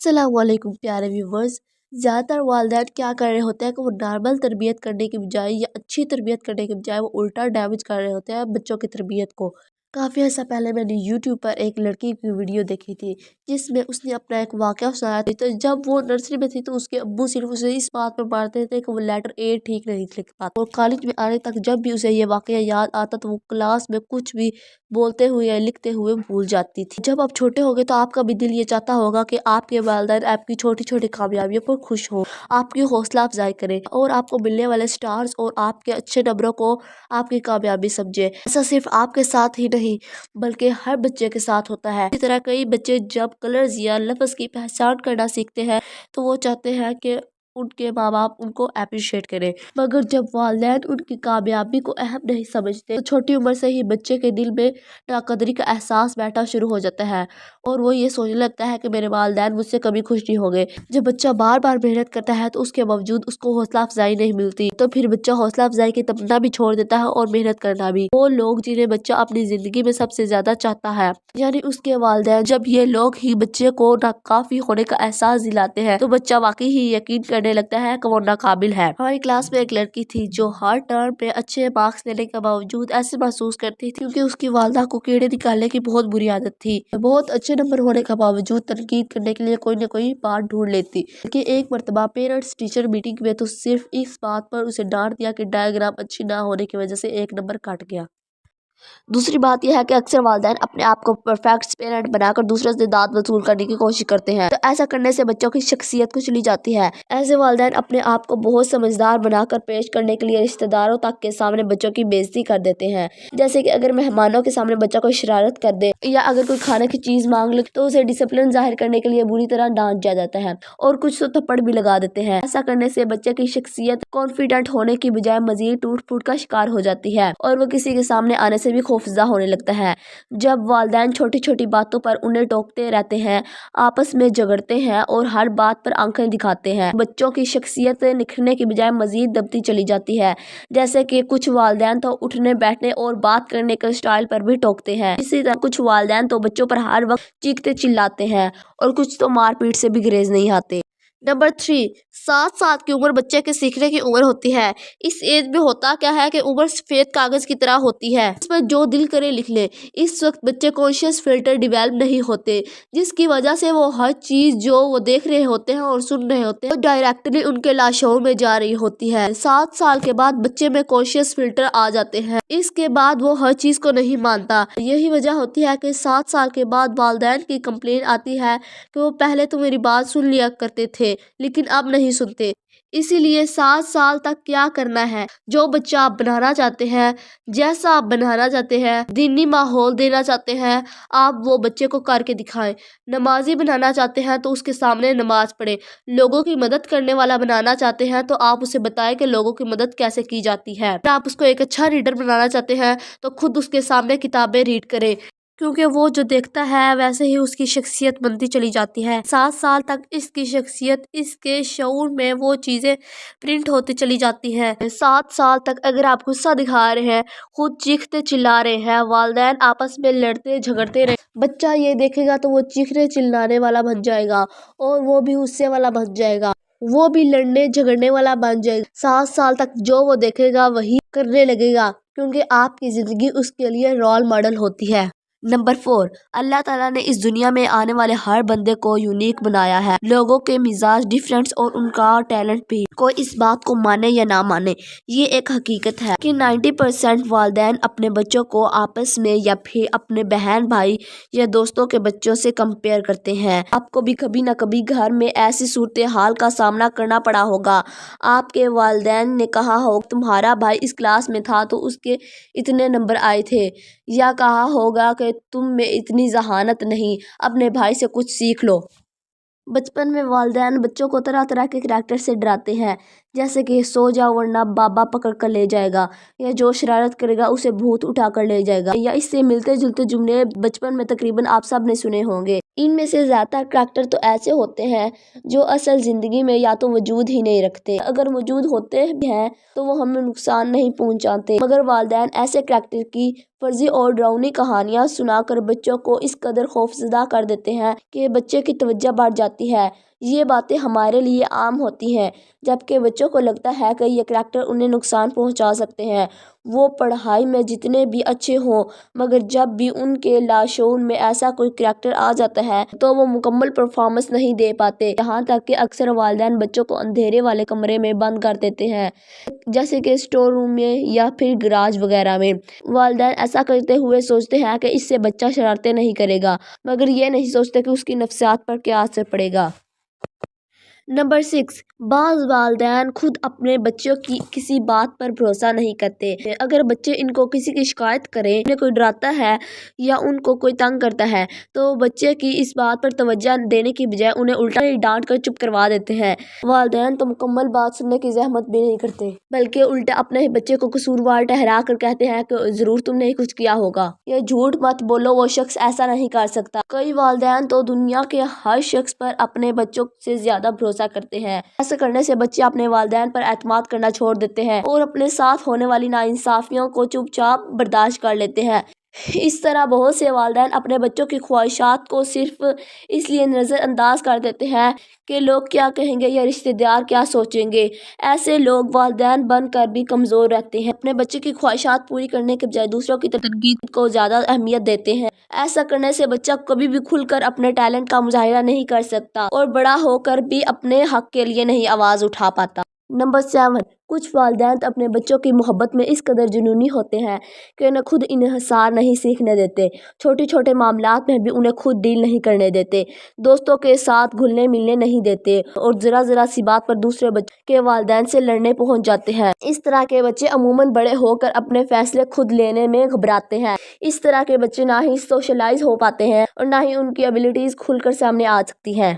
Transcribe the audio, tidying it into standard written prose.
अस्सलामुअलैकुम प्यारे व्यूवर्स। ज़्यादातर वालिदैन क्या कर रहे होते हैं कि वो नॉर्मल तरबियत करने की बजाय या अच्छी तरबियत करने की बजाय वो उल्टा डैमेज कर रहे होते हैं बच्चों की तरबियत को। काफ़ी अर्सा पहले मैंने यूट्यूब पर एक लड़की की वीडियो देखी थी जिसमें उसने अपना एक वाक़या सुनाया था। तो जब वो नर्सरी में थी तो उसके अब्बू सिर्फ उसे इस बात पर मारते थे कि वो लेटर ए ठीक नहीं लिख पाता, और कॉलेज में आने तक जब भी उसे ये वाक़या याद आता तो वो क्लास में कुछ भी बोलते हुए या लिखते हुए भूल जाती थी। जब आप छोटे होंगे तो आपका भी दिल ये चाहता होगा कि आपके वालिदैन आपकी छोटी छोटी कामयाबियों पर खुश हो, आपकी हौसला अफजाई करें और आपको मिलने वाले स्टार्स और आपके अच्छे नंबरों को आपकी कामयाबी समझे। ऐसा सिर्फ आपके साथ ही नहीं बल्कि हर बच्चे के साथ होता है। इसी तरह कई बच्चे जब कलर्स या लफ्ज़ की पहचान करना सीखते हैं तो वो चाहते हैं कि उनके माँ बाप उनको अप्रिशिएट करें, मगर जब वालिदैन उनकी कामयाबी को अहम नहीं समझते तो छोटी उम्र से ही बच्चे के दिल में नाकदरी का एहसास बैठना शुरू हो जाता है और वो ये सोचने लगता है कि मेरे वालिदैन मुझसे कभी खुश नहीं होंगे। जब बच्चा बार बार मेहनत करता है तो उसके बावजूद उसको हौसला अफजाई नहीं मिलती तो फिर बच्चा हौसला अफजाई की तमन्ना भी छोड़ देता है और मेहनत करना भी। वो लोग जिन्हें बच्चा अपनी जिंदगी में सबसे ज्यादा चाहता है यानी उसके वालिदैन, जब ये लोग ही बच्चे को नाकाफी होने का एहसास दिलाते हैं तो बच्चा वाकई ही यकीन करने लगता है कि वो नाकाबिल है। हमारी क्लास में एक लड़की थी जो हर टर्म पे अच्छे मार्क्स लेने के बावजूद ऐसे महसूस करती थी क्योंकि उसकी वालदा को कीड़े निकालने की बहुत बुरी आदत थी। बहुत अच्छे नंबर होने के बावजूद तनकीद करने के लिए कोई न कोई बात ढूंढ लेती, कि एक मरतबा पेरेंट्स टीचर मीटिंग में तो सिर्फ इस बात पर उसे डांट दिया कि डायग्राम अच्छी ना होने की वजह से एक नंबर कट गया। दूसरी बात यह है कि अक्सर वालिदैन अपने आप को परफेक्ट पेरेंट बनाकर दूसरों से दाद वसूल करने की कोशिश करते हैं, तो ऐसा करने से बच्चों की शख्सियत को चली जाती है। ऐसे वालिदैन अपने आप को बहुत समझदार बनाकर पेश करने के लिए रिश्तेदारों तक के सामने बच्चों की बेइज्जती कर देते हैं। जैसे कि अगर मेहमानों के सामने बच्चा कोई शरारत कर दे या अगर कोई खाने की चीज मांग ले तो उसे डिसिप्लिन जाहिर करने के लिए बुरी तरह डांट दिया जाता है और कुछ तो थप्पड़ भी लगा देते हैं। ऐसा करने से बच्चे की शख्सियत कॉन्फिडेंट होने की बजाय मजीद टूट फूट का शिकार हो जाती है और वो किसी के सामने आने से भी खौफजदा होने लगता है। जब वालिदैन छोटी छोटी बातों पर उन्हें टोकते रहते हैं, आपस में झगड़ते हैं और हर बात पर आंखें दिखाते हैं, बच्चों की शख्सियत निखरने की बजाय मजीद दबती चली जाती है। जैसे कि कुछ वालिदैन तो उठने बैठने और बात करने के स्टाइल पर भी टोकते हैं। इसी तरह कुछ वालिदैन तो बच्चों पर हर वक्त चीखते चिल्लाते हैं और कुछ तो मारपीट से भी गुरेज नहीं आते। नंबर 3, 7 साल की उम्र बच्चे के सीखने की उम्र होती है। इस एज में होता क्या है कि उम्र सफेद कागज की तरह होती है, इसमें जो दिल करे लिख ले। इस वक्त बच्चे कॉन्शियस फिल्टर डिवेल्प नहीं होते जिसकी वजह से वो हर चीज जो वो देख रहे होते हैं और सुन रहे होते हैं वो डायरेक्टली उनके लाशों में जा रही होती है। 7 साल के बाद बच्चे में कॉन्शियस फिल्टर आ जाते हैं, इसके बाद वो हर चीज को नहीं मानता। यही वजह होती है कि 7 साल के बाद वालिदैन की कंप्लेन आती है कि वो पहले तो मेरी बात सुन लिया करते थे लेकिन अब नहीं सुनते। इसीलिए 7 साल तक क्या करना है, जो बच्चा आप बनाना चाहते हैं, जैसा आप बनाना चाहते हैं, दीनी माहौल देना चाहते हैं, आप वो बच्चे को करके दिखाएं। नमाजी बनाना चाहते हैं तो उसके सामने नमाज पढ़े। लोगों की मदद करने वाला बनाना चाहते हैं तो आप उसे बताएं कि लोगों की मदद कैसे की जाती है। अगर आप उसको एक अच्छा रीडर बनाना चाहते हैं तो खुद उसके सामने किताबें रीड करें, क्योंकि वो जो देखता है वैसे ही उसकी शख्सियत बनती चली जाती है। 7 साल तक इसकी शख्सियत, इसके शऊर में वो चीज़ें प्रिंट होती चली जाती हैं। 7 साल तक अगर आप गुस्सा दिखा रहे हैं, खुद चीखते चिल्ला रहे हैं, वालिदैन आपस में लड़ते झगड़ते रहे, बच्चा ये देखेगा तो वो चीखने चिल्लाने वाला बन जाएगा और वो भी गुस्से वाला बन जाएगा, वो भी लड़ने झगड़ने वाला बन जाएगा। 7 साल तक जो वो देखेगा वही करने लगेगा क्योंकि आपकी ज़िंदगी उसके लिए रोल मॉडल होती है। नंबर 4, अल्लाह ताला ने इस दुनिया में आने वाले हर बंदे को यूनिक बनाया है। लोगों के मिजाज डिफरेंट और उनका टैलेंट भी, कोई इस बात को माने या ना माने, ये एक हकीकत है कि 90% वालिदैन अपने बच्चों को आपस में या फिर अपने बहन भाई या दोस्तों के बच्चों से कंपेयर करते हैं। आपको भी कभी ना कभी घर में ऐसी सूरत हाल का सामना करना पड़ा होगा। आपके वालिदैन ने कहा हो तुम्हारा भाई इस क्लास में था तो उसके इतने नंबर आए थे, या कहा होगा कि तुम में इतनी जहानत नहीं, अपने भाई से कुछ सीख लो। बचपन में वालिदैन बच्चों को तरह तरह के करैक्टर से डराते हैं, जैसे कि सो जाओ वरना बाबा पकड़ कर ले जाएगा, या जो शरारत करेगा उसे भूत उठा कर ले जाएगा, या इससे मिलते जुलते जुमले बचपन में तकरीबन आप सब ने सुने होंगे। इनमें से ज़्यादातर करैक्टर तो ऐसे होते हैं जो असल ज़िंदगी में या तो वजूद ही नहीं रखते, अगर मौजूद होते भी हैं तो वो हमें नुकसान नहीं पहुंचाते, मगर वालिदैन ऐसे करैक्टर की فرضی اور ڈراؤنی کہانیاں سنا کر بچوں کو اس قدر خوفزدہ کر دیتے ہیں کہ بچے کی توجہ بڑھ جاتی ہے۔ یہ باتیں ہمارے لیے عام ہوتی ہیں، جبکہ بچوں کو لگتا ہے کہ یہ کریکٹر انہیں نقصان پہنچا سکتے ہیں۔ وہ پڑھائی میں جتنے بھی اچھے ہوں، مگر جب بھی ان کے لاشعور میں ایسا کوئی کریکٹر آ جاتا ہے تو وہ مکمل پرفارمنس نہیں دے پاتے، یہاں تک کہ اکثر والدین بچوں کو اندھیرے والے کمرے میں بند کر دیتے ہیں، جیسے کہ اسٹور روم میں یا پھر گراج وغیرہ میں۔ والدین ایسا کرتے ہوئے سوچتے ہیں کہ اس سے بچہ شرارتیں نہیں کرے گا، مگر یہ نہیں سوچتے کہ اس کی نفسیات پر کیا اثر پڑے گا۔ نمبر 6، بعض والدین خود اپنے بچوں کی کسی بات پر بھروسہ نہیں کرتے۔ اگر بچے ان کو کسی کی شکایت کریں، انہیں کوئی ڈراتا ہے یا ان کو کوئی تنگ کرتا ہے تو بچے کی اس بات پر توجہ دینے کی بجائے انہیں الٹا ہی ڈانٹ کر چپ کروا دیتے ہیں۔ والدین تو مکمل بات سننے کی زحمت بھی نہیں کرتے، بلکہ الٹا اپنے بچے کو قصوروار ٹھہرا کر کہتے ہیں کہ ضرور تم نے ہی کچھ کیا ہوگا، یہ جھوٹ مت بولو، وہ شخص ایسا نہیں کر سکتا۔ کئی والدین تو دنیا کے ہر شخص پر اپنے بچوں سے زیادہ بھروسہ کرتے ہیں۔ ایسا کرنے سے بچے اپنے والدین پر اعتماد کرنا چھوڑ دیتے ہیں اور اپنے ساتھ ہونے والی ناانصافیوں کو چپ چاپ برداشت کر لیتے ہیں۔ اس طرح بہت سے والدین اپنے بچوں کی خواہشات کو صرف اس لیے نظر انداز کر دیتے ہیں کہ لوگ کیا کہیں گے یا رشتہ دار کیا سوچیں گے۔ ایسے لوگ والدین بن کر بھی کمزور رہتے ہیں، اپنے بچے کی خواہشات پوری کرنے کے بجائے دوسروں کی تنقید کو زیادہ اہمیت دیتے ہیں۔ ایسا کرنے سے بچہ کبھی بھی کھل کر اپنے ٹیلنٹ کا مظاہرہ نہیں کر سکتا اور بڑا ہو کر بھی اپنے حق کے لیے نہیں آواز اٹھا پاتا۔ نمبر 7، کچھ والدین اپنے بچوں کی محبت میں اس قدر جنونی ہوتے ہیں کہ انہیں خود انحصار نہیں سیکھنے دیتے، چھوٹے چھوٹے معاملات میں بھی انہیں خود ڈیل نہیں کرنے دیتے، دوستوں کے ساتھ گھلنے ملنے نہیں دیتے اور ذرا سی بات پر دوسرے بچے کے والدین سے لڑنے پہنچ جاتے ہیں۔ اس طرح کے بچے عموماً بڑے ہو کر اپنے فیصلے خود لینے میں گھبراتے ہیں۔ اس طرح کے بچے نہ ہی سوشلائز ہو پاتے ہیں اور نہ ہی ان کی ایبلٹیز کھل کر سامنے آ سکتی ہیں۔